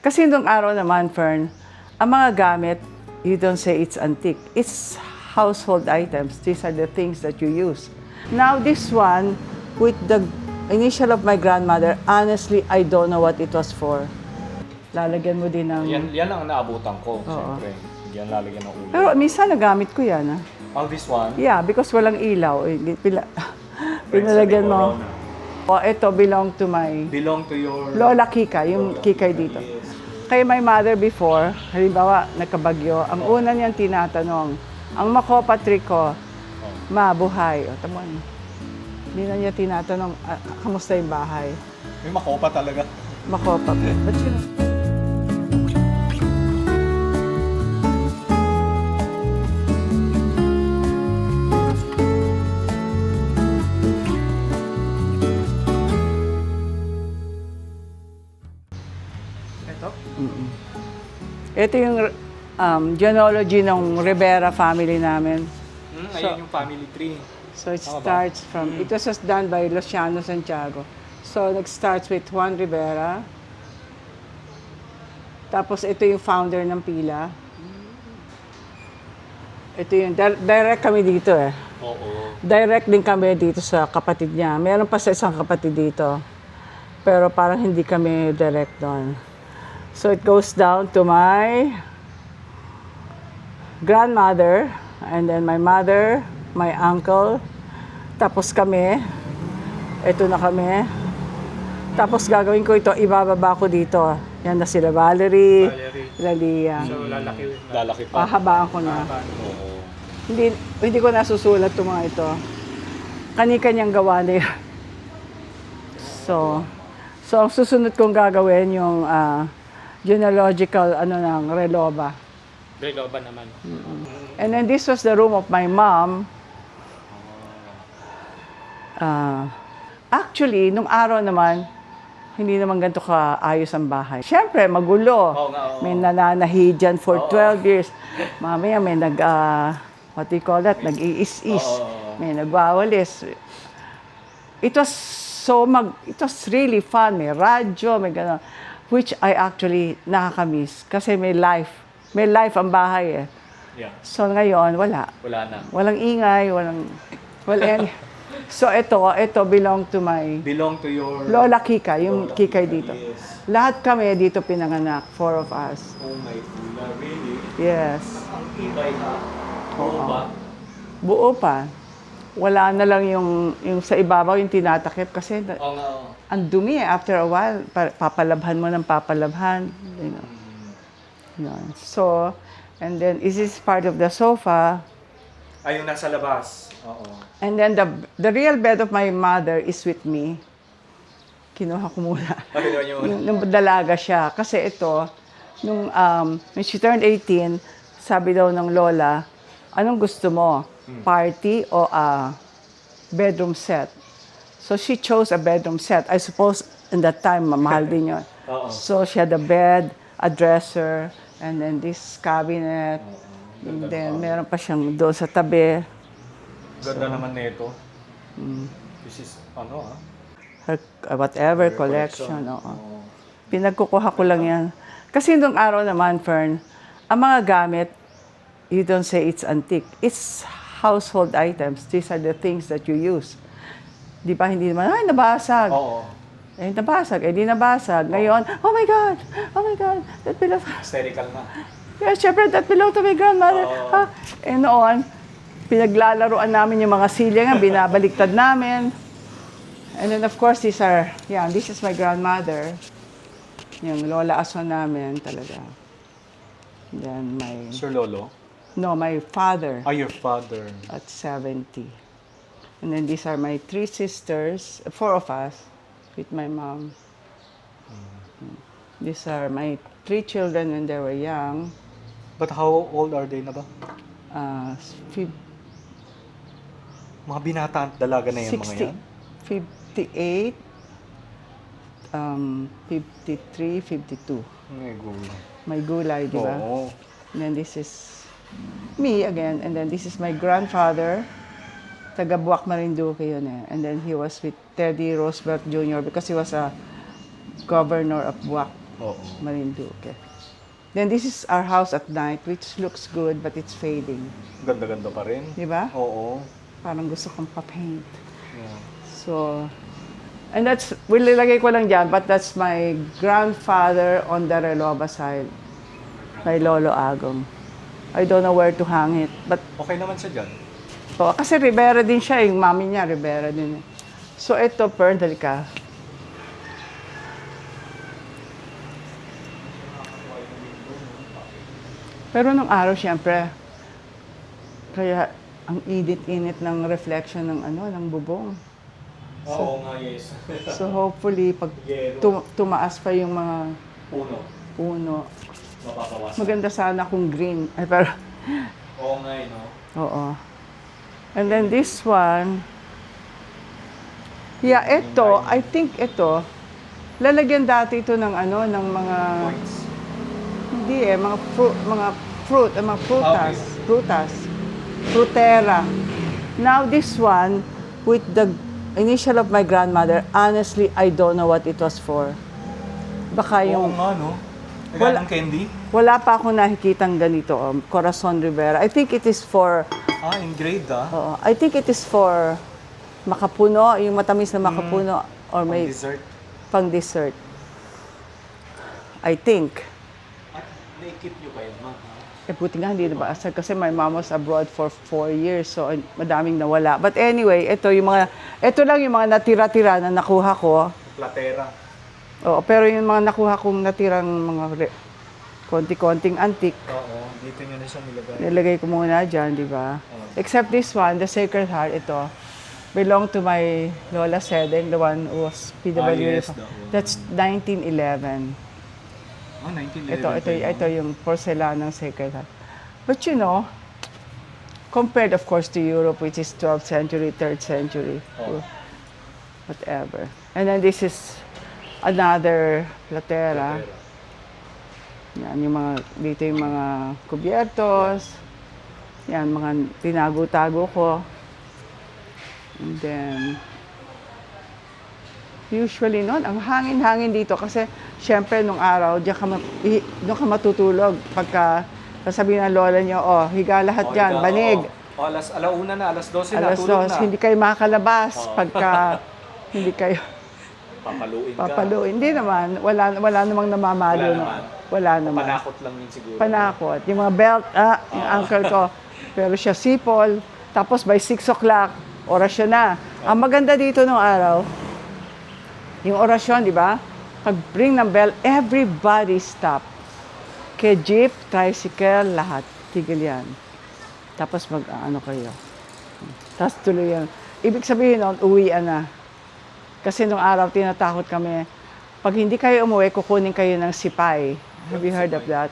Kasi nung araw naman, Fern, ang mga gamit, you don't say it's antique. It's household items. These are the things that you use. Now this one, with the initial of my grandmother, honestly, I don't know what it was for. Lalagyan mo din ng... Yan ang naabutan ko, siyempre. Yan lalagyan ng ulo. Pero minsan nagamit ko yan. Oh, this one? Yeah, because walang ilaw. Pinalagyan mo. Oh, ito belong to my... Belong to your... Lola Kika, yung Kikay dito. Yes. Kay my mother before, halimbawa, nagkabagyo, ang una niyang tinatanong, ang makopa ko, mabuhay. O, tamo niyo. Hindi na niya tinatanong, kamusta yung bahay? May makopa talaga. Makopa. But you know, ito yung genealogy ng Rivera family namin. Ayun yung family tree. So it starts from, it was just done by Luciano Santiago. So it starts with Juan Rivera. Tapos ito yung founder ng Pila. Ito yung, direct kami dito eh. Oo. Direct din kami dito sa kapatid niya. Meron pa sa isang kapatid dito. Pero parang hindi kami direct doon. So it goes down to my grandmother, and then my mother, my uncle, tapos kami, ito na kami. Tapos gagawin ko ito, ibababa ko dito. Yan na sila Valerie, Lalia. So, lalaki pa. Pahabaan ko na. Oo. Hindi ko nasusulat itong mga ito. Kani-kanyang gawa na yan. So ang susunod kong gagawin yung genealogical ng Reloba. Reloba naman. And then this was the room of my mom. Actually, nung araw naman, hindi naman ganito kaayos ang bahay. Siyempre, magulo. Oo nga, oo. May nananahi dyan for 12 years. Mamaya may what do you call that? Nag-iis-is. May nagwawalis. It was really fun. May radyo, may gano'n. Which I actually nakakamiss. Kasi may life. May life ang bahay eh. Yeah. So ngayon, wala. Wala na. Walang ingay, walang So ito belong to my Belong to your... Lola Kika, yung Lola Kikay Kika, dito. yes. Lahat kami dito pinanganak, 4 of us. Oh my God, really? Yes. Ang ibay ha? Oo ba? Buo pa. Wala na lang yung sa ibabaw yung tinatakip kasi Oo nga, oo. ang dumi eh. After a while, papalabhan mo ng papalabhan. You know. Yan. So, and then this is part of the sofa. Ayun, nasa labas. Oo. And then the real bed of my mother is with me. Kinuha ko muna. Pakita niyo muna. Nung dalaga siya. Kasi ito, when she turned 18, sabi daw ng lola, anong gusto mo? Party o bedroom set? So she chose a bedroom set. I suppose in that time, mahal din yun. Oo. So she had a bed, a dresser, and then this cabinet. And then meron pa siyang doon sa tabi. Ganda naman nito. This is, Her, whatever, Her collection. collection. Oo. Pinagkukuha ko lang yan. Kasi nung araw naman, Fern, ang mga gamit, you don't say it's antique. It's household items. These are the things that you use. Di ba, hindi naman, ay, nabasag. Oo. Nabasag. Di nabasag. Ngayon, oh my God, that belongs. Hysterical na. Yeah, syempre, that belonged to my grandmother. Oo. Noon, pinaglalaroan namin yung mga silya nga, binabaliktad namin. And then, of course, this is my grandmother. Yung lola aso namin talaga. Then Sir Lolo? my father Your father. at 70. And then these are my 3 sisters, 4 of us, with my mom. These are my 3 children when they were young. But how old are they na ba? Mga binata at dalaga na yan, mga yan? 58, 53, 52. May gulay. May gulay, di ba? Oo. And then this is me again. And then this is my grandfather. Taga Buwak Marinduque yun eh. And then he was with Teddy Roosevelt Jr. because he was a governor of Buwak. Oo. Marinduque. Then this is our house at night, which looks good, but it's fading. Ganda-ganda pa rin. Di ba? Oo. Parang gusto kong pa-paint. Yeah. So, and that's, wililagay ko lang dyan, but that's my grandfather on the Reloba side. Kay Lolo Agong. I don't know where to hang it. But, Okay naman siya dyan. kasi Rivera din siya, yung mami niya, Rivera din. So, ito, Pearl, dali ka. Pero nung araw, siyempre, kaya ang init-init ng reflection ng ng bubong. Oo nga, yes. So hopefully, pag tumaas pa yung mga puno, Mapapawasan. maganda sana kung green. Ay, pero, Oo nga, no? oo. And then this one, yeah, ito, I think ito, lalagyan dati ito ng ng mga, Points. hindi mga fruit, mga prutas, Okay. prutas, frutera. Now this one, with the initial of my grandmother, honestly, I don't know what it was for. Baka Oo yung, nga, no? Wala- Naghanang candy? wala pa akong nakikitang ganito, Corazon Rivera. I think it is for, Engraved I think it is for makapuno, yung matamis na makapuno, or may Dessert. pang dessert. I think. At naikip nyo pa yun, ma? Buti nga hindi nabaasag kasi my mom was abroad for 4 years, so madaming nawala. But anyway, ito lang yung mga natira-tira na nakuha ko. Platera. Oo, pero yung mga nakuha kong natirang mga konti-konting antique, Oo, dito nyo na siya nilagay. nilagay ko muna dyan, di ba? Except this one, the Sacred Heart, ito, belong to my Lola Sedeng, the one who was PWD. Yes, that one. That's 1911. 1911. Ito yung porcelanang Sacred Heart. But you know, compared of course to Europe, which is 12th century, 3rd century, whatever. And then this is another platera. Yan, yung mga, dito yung mga kubyertos. Yan, mga tinago-tago ko. And then, usually noon, ang hangin-hangin dito kasi syempre nung araw, doon ka matutulog. Pagka sasabihin ng lola niyo, higa lahat dyan, banig. Alauna na, alas 12 na, Alas tulog 2, na. hindi kayo makakalabas pagka hindi kayo Papaluin ka. papaluin. Hindi naman, wala namang namamalo. Wala naman. Wala naman. Panakot lang yun siguro. Panakot. Yung mga belt, yung uncle ko. Pero siya sipol. Tapos by 6 o'clock, orasyon na. Ang maganda dito nung araw, yung orasyon, di ba? Pag-bring ng bell, everybody stop. Kaya jeep, tricycle, lahat. Tigil yan. Tapos kayo. Tapos tuloy yan. Ibig sabihin nun, uwian na. Kasi nung araw, tinatakot kami, pag hindi kayo umuwi, kukunin kayo ng sipay. Have you heard of that?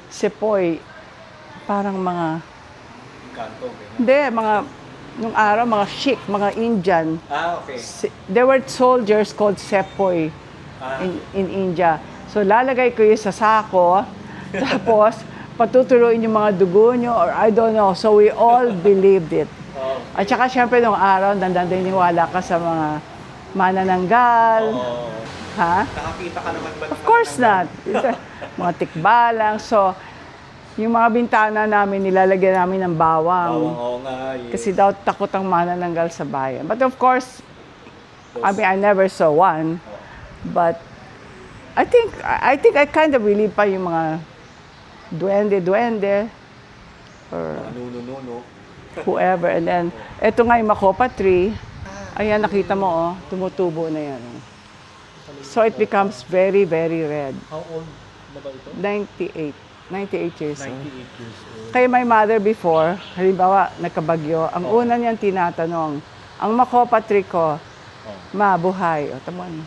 Sepoy, parang mga, Kanto, ganyan. hindi, nung araw, mga Sikh, mga Indian. Okay. There were soldiers called sepoy in India. So lalagay ko yun sa sako, tapos patuturuin yung mga dugo nyo, or I don't know. So we all believed it. At saka syempre nung araw, nandiniwala ka sa mga manananggal. Ha? Nakakita ka naman ba? Of course not. Mga tikbalang. So, yung mga bintana namin, nilalagyan namin ng bawang. Oo nga. Yes. Kasi daw takot ang manananggal sa bayan. But of course, I mean, I never saw one. But I think I kind of believe pa yung mga duwende, or Nuno. whoever. And then, eto nga yung makopa tree. Ayan, nakita mo, tumutubo na yan. So it becomes very, very red. How old na ba ito? 98 years old. 98 years old. Kay my mother before, halimbawa, nagkabagyo, ang una niyang tinatanong, ang makopa tree ko, mabuhay. O, tamo mo.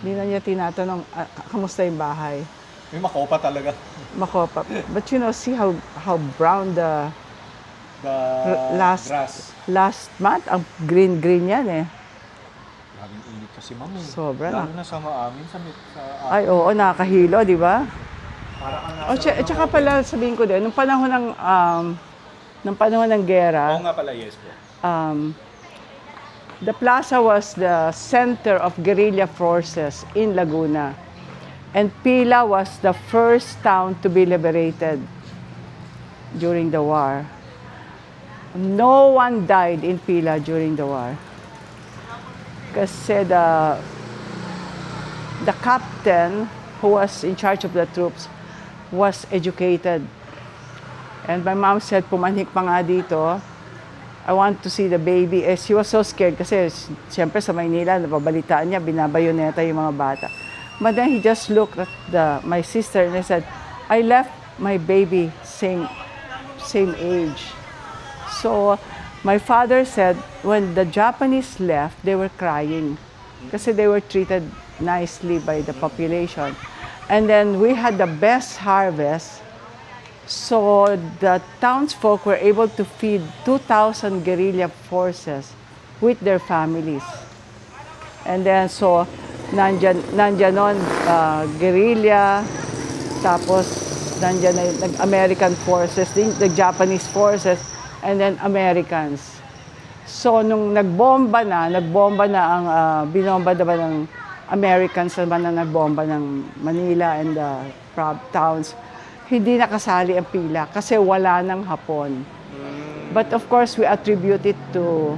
Hindi na niya tinatanong, kamusta yung bahay? May makopa talaga. Makopa. But you know, see how brown the Grass. last month, ang green yan eh. Laging init kasi, ma'am. Sobra na. Lalo na sa amin, sa Ay, oo, nakakahilo, di ba? para ka O, tsaka pala sabihin ko din, nung panahon ng gera, Oo nga pala, yes po. the plaza was the center of guerrilla forces in Laguna. And Pila was the first town to be liberated during the war. No one died in Pila during the war. Kasi the captain who was in charge of the troops was educated. And my mom said, pumanik pa nga dito, I want to see the baby. Eh, she was so scared kasi siyempre sa Maynila, napabalitaan niya, binabayoneta yung mga bata. But then he just looked at my sister and he said, I left my baby same age. So my father said, when the Japanese left, they were crying kasi they were treated nicely by the population. And then we had the best harvest. So the townsfolk were able to feed 2,000 guerrilla forces with their families. And then so nandyan nun, guerrilla, tapos nandyan na yung American forces, the Japanese forces, and then Americans. So nung nagbomba na ang binomba naman ng Americans naman na nagbomba ng Manila and the towns, hindi nakasali ang Pila kasi wala ng Hapon. But of course, we attribute it to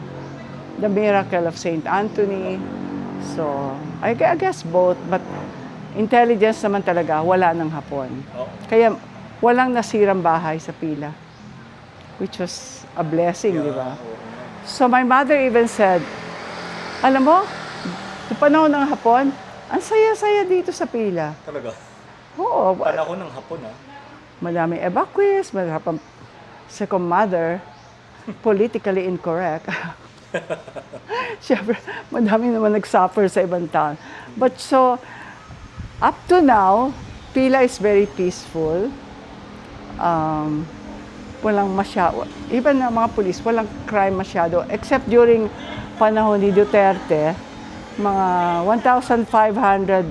the miracle of Saint Anthony. So, I guess both, but intelligence naman talaga, wala ng Hapon. Kaya walang nasirang bahay sa Pila, which was a blessing, di ba? So my mother even said, alam mo, noong panahon ng Hapon, ang saya-saya dito sa Pila. Talaga? Oo. Panahon ng Hapon, ha? Madaming evacuees, madaming second mother, politically incorrect. Siyempre, madami naman nag-suffer sa ibang town. But so, up to now, Pila is very peaceful. Walang masyado, even na mga police, walang crime masyado. Except during panahon ni Duterte, mga 1,500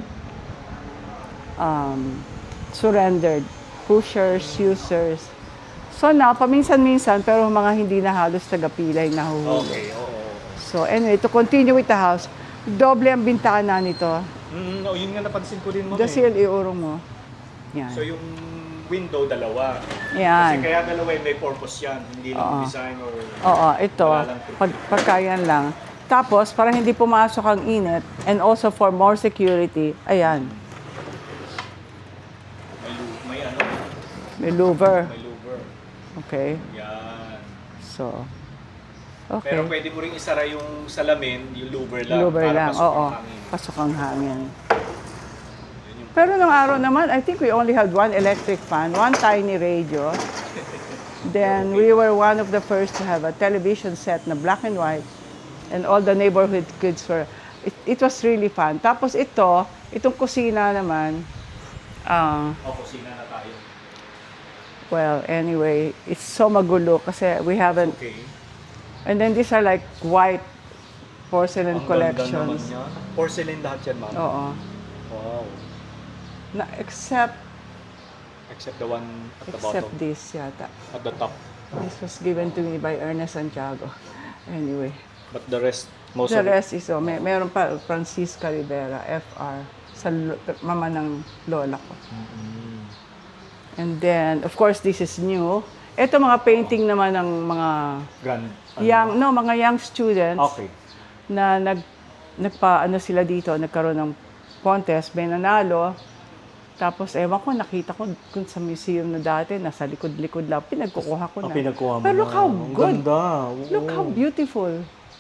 surrendered. Pushers, users. So now, paminsan-minsan, pero mga hindi na halos taga-Pila yung nahuhuli. Okay, oo. So anyway, to continue with the house, doble ang bintana nito. Yun nga napansin ko din mo. Dasil, iurong mo. Yan. So yung window, dalawa. Yan. Kasi kaya dalawa may purpose yan. Hindi lang design or... Oo, ito. Wala lang Pagkayan lang. Tapos, para hindi pumasok ang init, and also for more security, ayan, May ano? may louver. May louver. Okay. Yan. So, okay. Pero pwede mo rin isara yung salamin, yung louver lang. Louver para lang, pasok oo. ang hangin. Pasok ang hangin. Yun yung... Pero nung araw naman, I think we only had one electric fan, one tiny radio. Then we were one of the first to have a television set na black and white. And all the neighborhood kids were, it was really fun. Tapos itong kusina naman, kusina na tayo. well, anyway, it's so magulo kasi we haven't, Okay. and then these are like white porcelain Ang ganda naman collections. niya. Porcelain lahat yan, ma'am. Oo. Wow. Except The one at the Except bottom. this yata. At the top. This was given to me by Ernest Santiago. Anyway. But the rest, most The of it. rest is, meron pa Francisca Rivera, FR, sa mama ng lola ko. And then, of course, this is new. Ito mga painting naman ng mga Grand. mga young students Okay. na nagpa-ano sila dito, nagkaroon ng contest, may nanalo. Tapos, ewan ko, nakita ko kung sa museum na dati, nasa likod-likod lang, pinagkukuha ko na. Pinagkuha mo Pero na. look how Ang good. ganda. Look how beautiful.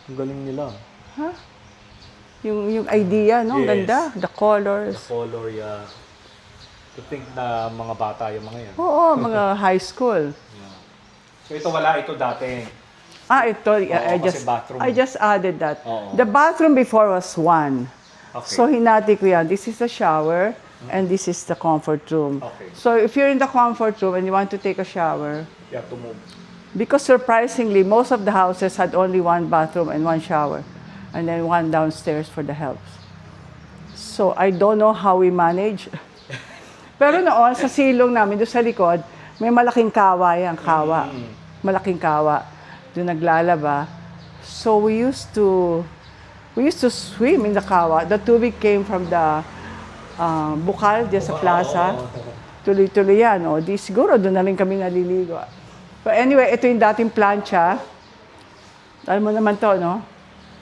Ang galing nila. Ha? Yung idea, no? Ang Yes. ganda. The colors. The color, yeah. To think na mga bata yung mga yan. Oo, mga high school. Yeah. So ito wala ito dati. Ito, I kasi bathroom. just added that. Oo. The bathroom before was one. Okay. So hinati ko yan. This is the shower and this is the comfort room. Okay. So if you're in the comfort room and you want to take a shower, You have to move. because surprisingly, most of the houses had only one bathroom and one shower, and then one downstairs for the helps. So I don't know how we manage. Pero noon, sa silong namin, doon sa likod, may malaking kawa yan, kawa. Malaking kawa. Doon naglalaba. So we used to swim in the kawa. The tubig came from the bukal dyan sa plaza. Tuloy-tuloy yan. O, di siguro doon na rin kami naliligo. But anyway, ito yung dating plancha. Alam mo naman to, no?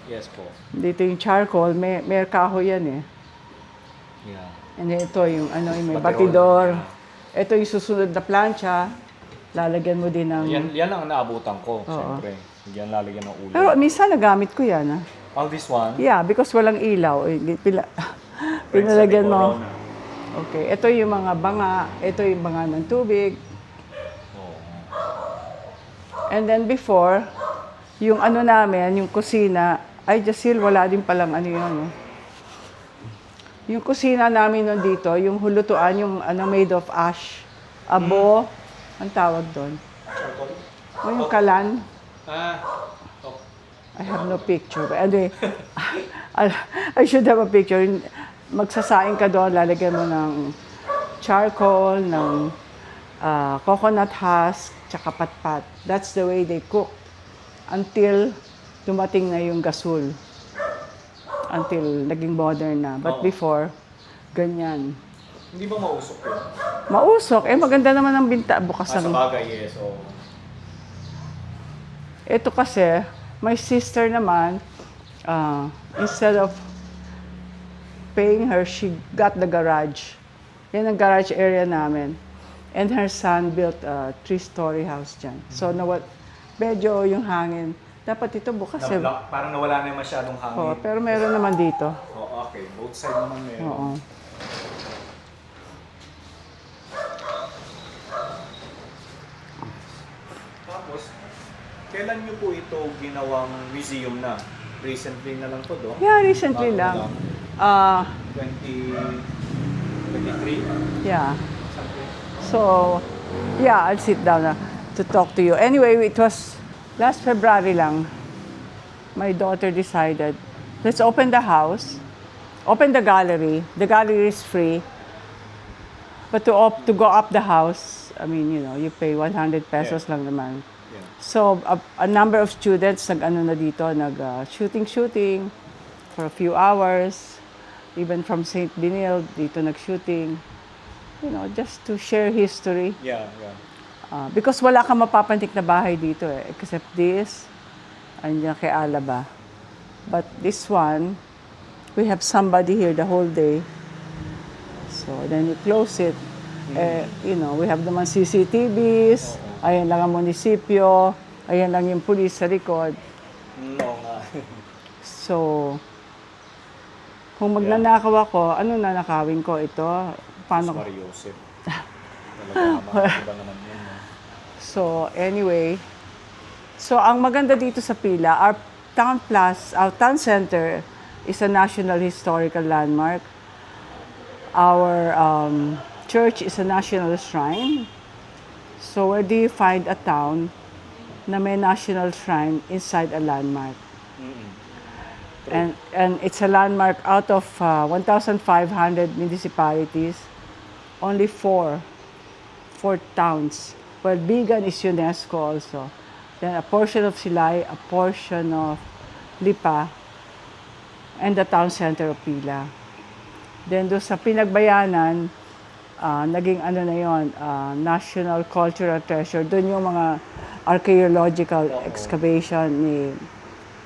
Yes po. Dito yung charcoal. May kahoy yan eh. Yeah. And then ito yung may Batidor. batidor. Ito yung susunod na plancha. Lalagyan mo din ng... Yan ang naabutan ko, siyempre. Yan lalagyan ng ulo. Pero minsan nagamit ko yan. Oh, this one? Yeah, because walang ilaw. Pinalagyan mo. Okay, ito yung mga banga. Ito yung banga ng tubig. And then before, yung namin, yung kusina, ay Jasil, wala din palang yun. No? Yung kusina namin dito, yung hulutuan, yung made of ash. Abo, ang tawag doon. O yung kalan. I have no picture. But anyway, I should have a picture. Magsasaing ka doon, lalagyan mo ng charcoal, ng coconut husk, tsaka patpat. That's the way they cook until dumating na yung gasol. Until naging modern na. But before, ganyan. Hindi ba mausok yun? Mausok. Maganda naman ang binta. Bukas Sa ang... bagay, yes. Ito kasi, my sister naman, instead of paying her, she got the garage. Yan ang garage area namin. And her son built a 3-story house dyan. So, medyo yung hangin. Dapat ito bukas eh. Parang nawala na masyadong hangin. Oo, pero meron naman dito. Oh, okay. Both side naman meron. Oo. Tapos, kailan niyo po ito ginawang museum na? Recently na lang po, do? Yeah, recently lang. 2023? Yeah. Something. So, yeah, I'll sit down to talk to you. Anyway, it was last February lang. My daughter decided, let's open the house, open the gallery. The gallery is free. But to go up the house, I mean, you pay 100 pesos lang naman. Yeah. So, a number of students shooting for a few hours. Even from St. Benil, dito nag-shooting. Just to share history. Yeah. Because wala kang mapapantik na bahay dito except this, andyan kay Alaba. But this one, we have somebody here the whole day. So then you close it. We have naman CCTVs, ayan lang ang munisipyo, ayan lang yung police sa likod. Oo nga. So, kung magnanakaw ako, ano nanakawin ko ito? Paano? Mario Joseph. Talaga naman yun. So, anyway. So, ang maganda dito sa Pila, our town center is a National Historical Landmark. Our church is a national shrine. So, where do you find a town na may national shrine inside a landmark? And it's a landmark out of 1,500 municipalities, only four towns. Well, Bigan is UNESCO also. Then a portion of Silay, a portion of Lipa, and the town center of Pila. Then doon sa Pinagbayanan, naging National Cultural Treasure. Doon yung mga archaeological excavation ni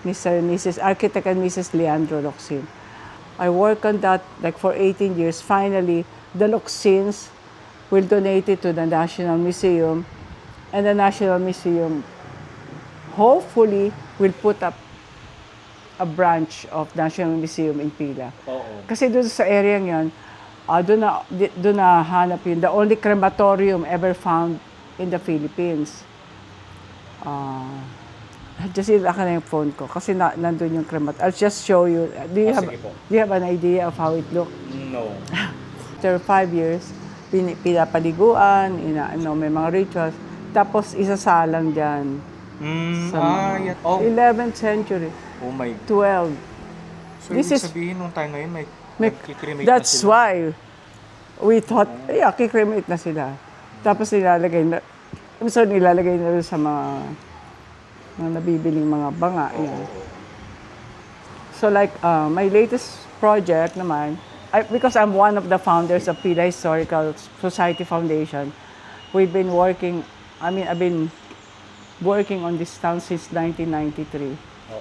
Mr. and Mrs. Architect and Mrs. Leandro Locsin. I worked on that for 18 years. Finally, the Locsins will donate it to the National Museum, and the National Museum hopefully will put up a branch of National Museum in Pila. Kasi doon sa area yon, doon na hanap yun, the only crematorium ever found in the Philippines. Just ilaka na yung phone ko kasi nandun yung crematorium. I'll just show you. Do you have an idea of how it looked? No. After 5 years, pinapaliguan, may mga rituals. Tapos isasalang dyan. Sa 11th century. Oh my. 12. So, ibig sabihin nung time na yun, may kikremate na That's sila. why we thought, kikremate na sila. Tapos nilalagay na rin sa mga nabibiling mga banga. So my latest project naman because I'm one of the founders of Pila Historical Society Foundation, we've been working, I've been working on this town since 1993. Oo.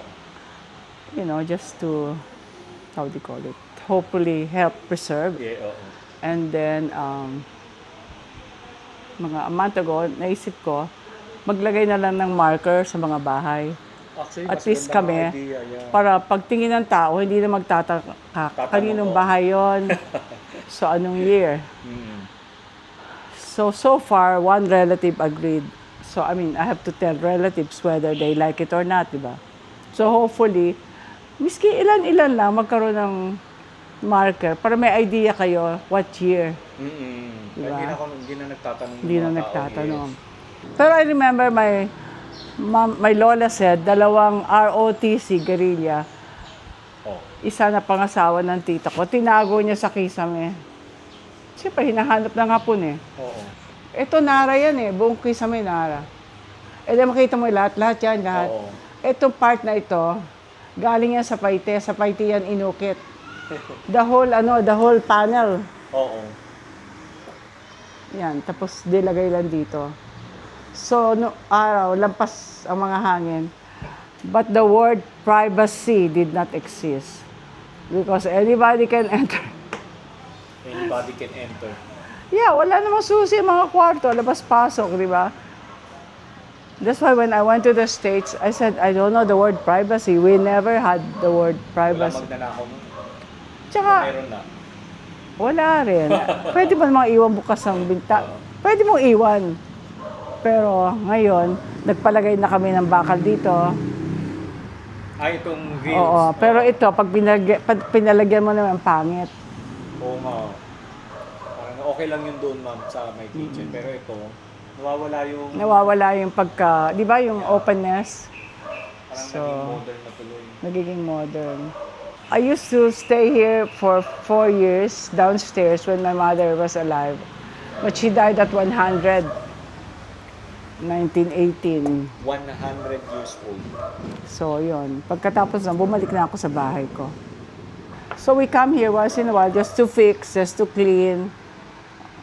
You know, just to, how do you call it, hopefully help preserve. Yeah, oo. And then, mga a month ago, naisip ko, maglagay na lang ng marker sa mga bahay. Actually, At mas least gandang kami, idea, yeah. para pagtingin ng tao, hindi na magtataka, kaninong ko. bahay yon, so anong year. Mm. So far, one relative agreed. So, I have to tell relatives whether they like it or not, di ba? So, hopefully, miski ilan-ilan lang magkaroon ng marker para may idea kayo what year. Mm-mm. Diba? Hindi na nagtatanong ng Hindi na mga tao, nagtatanong. yes. Pero I remember my lola said, dalawang ROTC guerrilla, Oh. isa na pangasawa ng tita ko, tinago niya sa kisame. Siyempre, hinahanap ng hapon eh. Oo. Ito Nara yan eh, buong kisame Nara. E di makita mo lahat yan, lahat. Oo. Itong part na ito, galing yan sa Paite yan inukit. The whole panel. Oo. Yan, tapos dilagay lang dito. So, no araw, lampas ang mga hangin. But the word privacy did not exist. Because anybody can enter. Anybody can enter. Yeah, wala namang susi mga kwarto, labas-pasok, di ba? That's why when I went to the States, I said, I don't know the word privacy. We never had the word Wala privacy. magnanakaw nun. Tsaka, Meron na. wala rin. Pwede mo namang iwan bukas ang binta. Pwede mong iwan. Pero ngayon, nagpalagay na kami ng bakal dito. Ay, itong grills. Oo, pero ito, pag pinalagyan mo naman, pangit. Oo nga. Parang okay lang yun doon, ma'am, sa my kitchen. Pero ito, nawawala yung Pagka, di ba yung openness? parang So, naging modern na tuloy. Nagiging modern. I used to stay here for 4 years downstairs when my mother was alive. But she died at 100, 1918. 100 years old. So, yun. Pagkatapos na, bumalik na ako sa bahay ko. So, we come here once in a while just to fix, just to clean,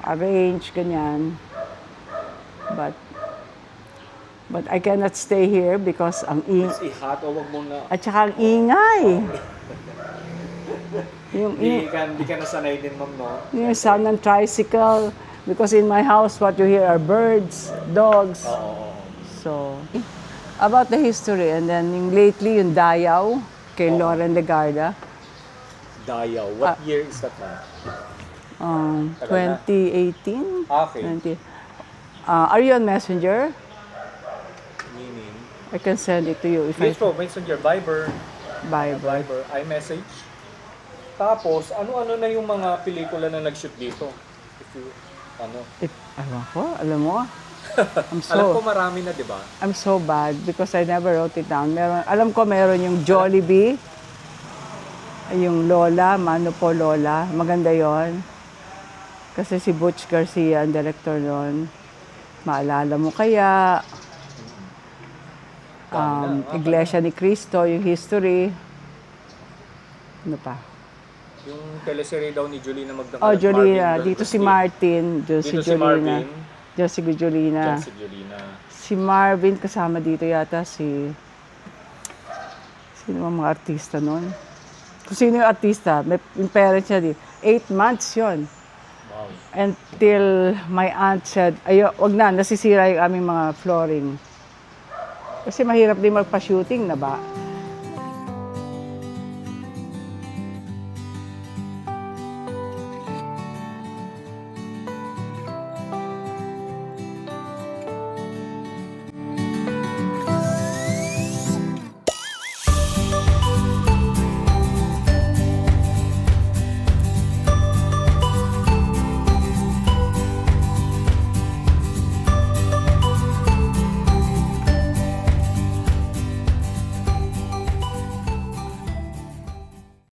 arrange, ganyan. But I cannot stay here because ang It's hot o wag mo na. at saka ang ingay. Hindi ka nasanay din, ma'am, no? Yung sound ng tricycle. Because in my house, what you hear are birds, dogs. Oo. So, about the history. And then lately, yung Dayaw, kay Lauren Legarda. Dayaw. What year is that, ma'am? Tagal na. 2018? Okay. Are you on Messenger? Meaning? I can send it to you if Yes po, Messenger, Viber, Viber. iMessage. Tapos, ano-ano na yung mga pelikula na nag-shoot dito? If you, Alam mo, alam ko marami na, di ba? I'm so bad because I never wrote it down. Alam ko meron yung Jollibee, yung Lola, Mano po Lola. Maganda yon. Kasi si Butch Garcia ang director nun. Maalala mo kaya, Iglesia ni Cristo, yung history. Ano pa? Yung teleserye daw ni Jolina Magdamag. Oh, Jolina. Dito si Martin. Dito si Dito si Jolina. Marvin. Dito si Jolina. Diyan si Jolina. Si Marvin, kasama dito yata si... Sino ang mga artista nun? Kung sino yung artista, yung parents niya dito. 8 months yon. Wow. Until my aunt said, wag na, nasisira yung aming mga flooring. Kasi mahirap din magpa-shooting na ba?